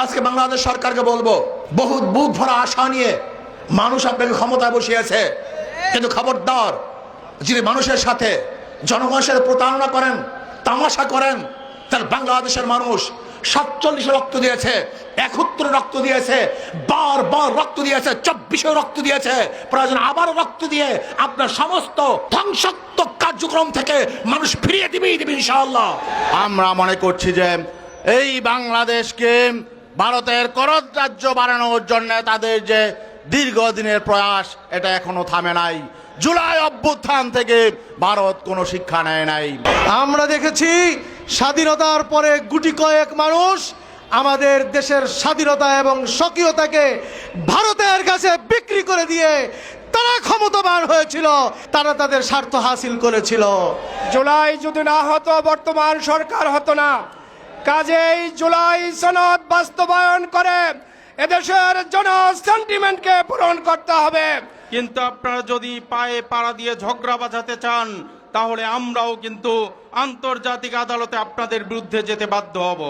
আজকে বাংলাদেশ সরকারকে বলবো, বহুত বুক ভরা আশা নিয়ে মানুষ আপনাকে ক্ষমতায় বসিয়েছে, কিন্তু খবরদার, যিনি মানুষের সাথে জনগণের সাথে প্রতারণা করেন, তামাশা করেন, তার বাংলাদেশের মানুষ 47 রক্ত দিয়েছে, 71 রক্ত দিয়েছে, বারবার রক্ত দিয়েছে, 24 রক্ত দিয়েছে, প্রয়োজন আবারও রক্ত দিয়ে আপনার সমস্ত ধ্বংসাত্মক কার্যক্রম থেকে মানুষ ফিরিয়ে দিবে ইনশাআল্লাহ। আমরা মনে করছি যে এই বাংলাদেশকে ভারতের করদ রাজ্য বানানোর জন্য তাদের যে দীর্ঘদিনের প্রয়াস, এটা এখনো থামে নাই। জুলাই অভ্যুত্থান থেকে ভারত কোনো শিক্ষা নেয় নাই। আমরা দেখেছি স্বাধীনতার পরে গুটি কয়েক মানুষ আমাদের দেশের স্বাধীনতা এবং স্বকীয়তাকে ভারতের কাছে বিক্রি করে দিয়ে তারা ক্ষমতাবান হয়েছিল, তারা তাদের স্বার্থ হাসিল করেছিল। জুলাই যদি না হতো বর্তমান সরকার হতো না। কাজেই জুলাই সনদ বাস্তবায়ন করে এদেশের জন সেন্টিমেন্টকে পূরণ করতে হবে। কিন্তু আপনারা যদি পায়ে পাড়া দিয়ে ঝগড়া বাঁধাতে চান, তাহলে আমরাও কিন্তু আন্তর্জাতিক আদালতে আপনাদের বিরুদ্ধে যেতে বাধ্য হব।